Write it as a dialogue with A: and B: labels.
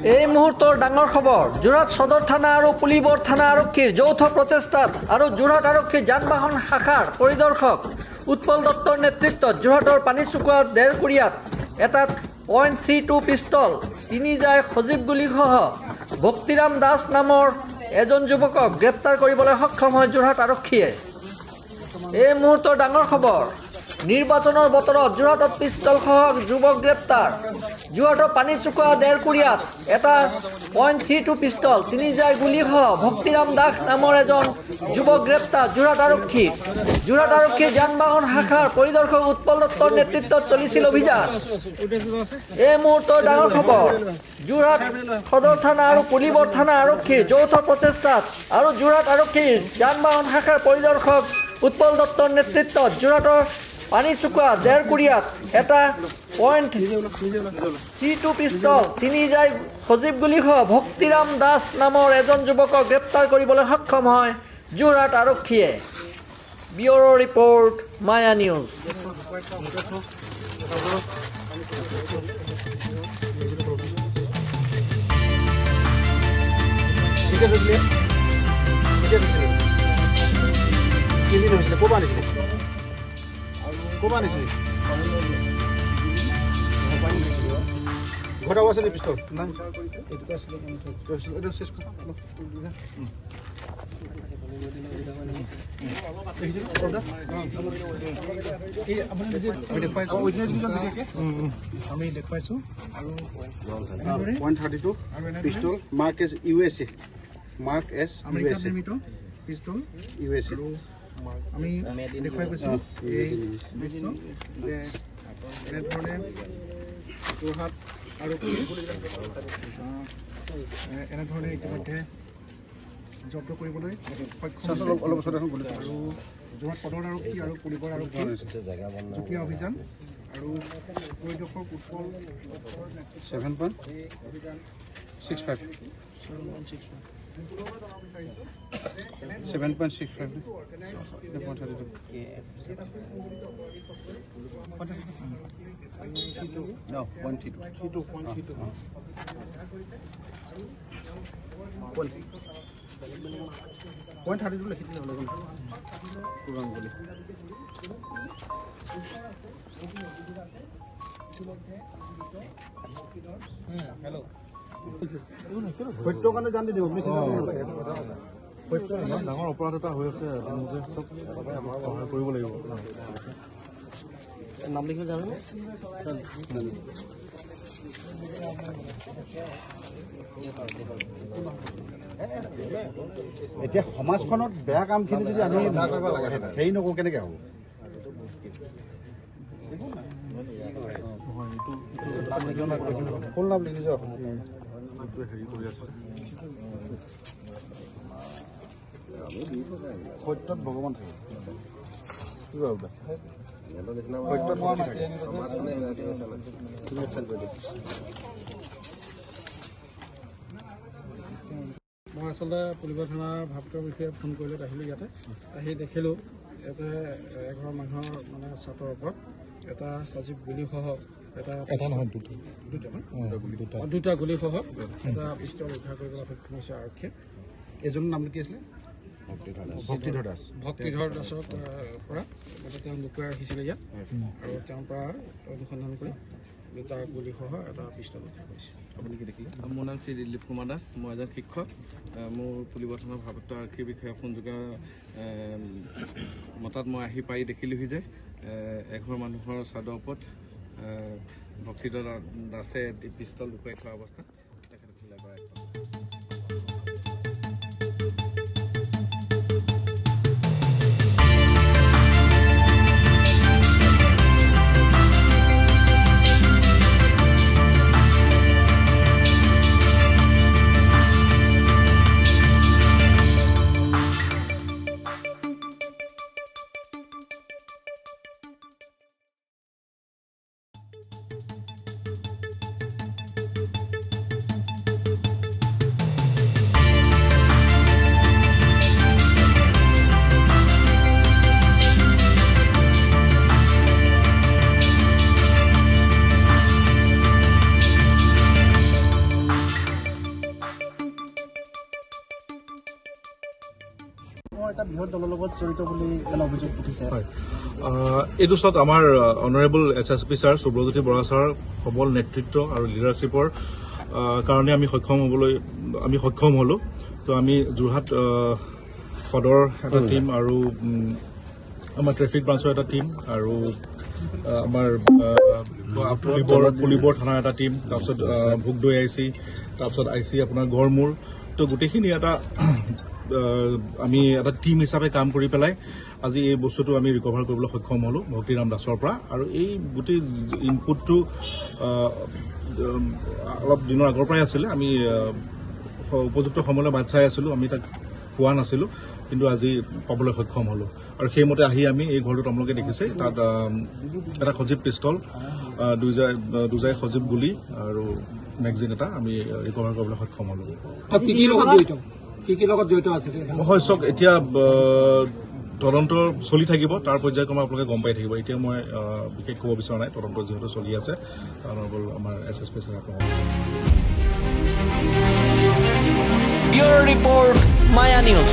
A: এই মুহূৰ্তৰ ডাঙৰ খবৰ যোৰহাট সদৰ থানা আৰু পুলিবৰ থানা আৰক্ষীৰ যৌথ প্ৰচেষ্টাত আৰু যোৰহাট আৰক্ষী যান বাহন শাখাৰ পৰিদৰ্শক উৎপল দত্তৰ নেতৃত্বত যোৰহাটৰ পানীচুকুৱা দেৰকুৰিয়াত এটা .32 পিষ্টল 3 জাই সজীৱ গুলীসহ ভক্তিৰাম দাস নামৰ এজন যুৱকক গ্ৰেপ্তাৰ কৰিবলৈ সক্ষম হয় যোৰহাট আৰক্ষীয়ে। এই মুহূৰ্তৰ ডাঙৰ খবৰ নিৰ্বাচনৰ বতৰত যোৰহাটত পিষ্টলসহ যুৱক গ্ৰেপ্তাৰ। যোৰহাটৰ পানীচুকুৱা দেৰকুৰিয়াত এটা .32 পিষ্টল 3 জাই গুলীসহ ভক্তিৰাম দাস নামৰ এজন যুৱক গ্ৰেপ্তাৰ যোৰহাট আৰক্ষীৰ যান বাহন শাখাৰ পৰিদৰ্শক উৎপল দত্তৰ নেতৃত্বত চলিছিল অভিযান। এই মুহূৰ্তৰ ডাঙৰ খবৰ যোৰহাট সদৰ থানা আৰু পুলিবৰ থানা আৰক্ষীৰ যৌথ প্ৰচেষ্টাত আৰু যোৰহাট আৰক্ষীৰ যান বাহন শাখাৰ পৰিদৰ্শক উৎপল দত্তৰ নেতৃত্বত যোৰহাটৰ পানীচুকুৱা দেৰকুৰিয়াত এটা .32 পিষ্টল 3 জাই সজীৱ গুলীসহ ভক্তিৰাম দাস নামৰ এজন যুৱকক গ্ৰেপ্তাৰ কৰিবলৈ সক্ষম হয় যোৰহাট আৰক্ষীয়ে। ব্যুৰো ৰিপৰ্ট মায়া নিউজ।
B: ঘটা আছে পিস্তল নাই আমি দেখুৱাইছো আৰু .32 পিস্তল মাৰ্ক এছ USA পিস্তল USA আমি দেখুৱাই গৈছোঁ এই দৃশ্য যে এনেধৰণে যোৰহাট আৰক্ষী এনেধৰণে ইতিমধ্যে জব্দ কৰিবলৈ সক্ষম আৰু যোৰহাট সদৰ আৰক্ষী আৰু পুলিবৰ আৰক্ষী যুটীয়া অভিযান আৰু পৰিদৰ্শক উৎপল 7.65 No, 132. Hello. সত্যৰ কাৰণে জান দি দিব ডাঙৰ অপৰাধ এটা হৈ আছে সহায় কৰিব লাগিব। নাম লিখি যাবে এতিয়া সমাজখনত বেয়া কামখিনি যদি আমি হেৰি নকৰোঁ কেনেকৈ হ'ব? কোন নাম লিখি যাওক হেৰি কৰি আছে সত্যত ভগৱান থাকে কি ভাবে মই আচলতে পুলিবৰ থানাৰ ভাবটোৰ বিষয়ে ফোন কৰিলোঁ, আহিলোঁ ইয়াতে আহি দেখিলোঁ ইয়াতে এঘৰ মানুহৰ মানে ছাতৰ ওপৰত এটা সজীৱ গুলীসহ দুটা গুলীসহ এটা পিষ্টল উদ্ধাৰ কৰিবলৈ সক্ষম হৈছে আৰক্ষীয়ে। এজনৰ নামটো কি আছিলে? ভক্তিধৰ দাসৰ পৰা মানে তেওঁ লুকুৱাই আহিছিলে ইয়াত আৰু তেওঁৰ পৰা অনুসন্ধান কৰি দুটা গুলীসহ এটা পিষ্টল উদ্ধাৰ কৰিছে। আপুনি কি দেখিলে? মোৰ নাম শ্ৰী দিলীপ কুমাৰ দাস, মই এজন শিক্ষক। মোৰ পুলিবৰ থানাৰ ভাৰপ্ৰাপ্ত আৰক্ষী বিষয়া ফোনযোগে মতাত মই আহি পাই দেখিলোহি যে এঘৰ মানুহৰ চাদৰ ওপৰত ভক্তিধৰ দাসে পিষ্টল লুকুৱাই থোৱা অৱস্থাত তেখেতক ঢিলা কৰা
C: এটা বৃহৎ দলৰ লগত জড়িত বুলি অভিযোগ উঠিছে।
D: হয়, এইটো চাওক আমাৰ অনাৰেবল SSP ছাৰ সুব্ৰজ্যোতি বৰা ছাৰৰ সবল নেতৃত্ব আৰু লিডাৰশ্বিপৰ কাৰণে আমি সক্ষম হ'লো। তো আমি যোৰহাট সদৰ এটা টীম আৰু আমাৰ ট্ৰেফিক ব্ৰাঞ্চৰ এটা টীম আৰু আমাৰ পুলিবৰ থানাৰ এটা টীম, তাৰপিছত ভোগদৈ IC, তাৰপিছত IC আপোনাৰ গড়মূৰ, তো গোটেইখিনি এটা আমি এটা টীম হিচাপে কাম কৰি পেলাই আজি এই বস্তুটো আমি ৰিকভাৰ কৰিবলৈ সক্ষম হ'লোঁ ভক্তিৰাম দাসৰ পৰা। আৰু এই গোটেই ইনপুটটো অলপ দিনৰ আগৰ পৰাই আছিলে। আমি উপযুক্ত সময়লৈ বাট চাই আছিলোঁ, আমি তাক পোৱা নাছিলোঁ, কিন্তু আজি পাবলৈ সক্ষম হ'লোঁ। আৰু সেইমতে আহি আমি এই ঘৰটোত আপোনালোকে দেখিছে তাত এটা সজীৱ পিষ্টল, দুজাই সজীৱ গুলী আৰু মেগজিন এটা আমি ৰিকভাৰ কৰিবলৈ সক্ষম হ'লোঁ। হয়, চাওক এতিয়া তদন্ত চলি থাকিব, তাৰ পৰ্যায়ক্ৰমে আপোনালোকে গম পাই থাকিব। এতিয়া মই বিশেষ ক'ব বিচৰা নাই, তদন্ত যিহেতু চলি আছে। অনাৰেবল আমাৰ SSP ছাৰ আপোনালোক।
A: ব্যুৰো ৰিপৰ্ট মায়া নিউজ।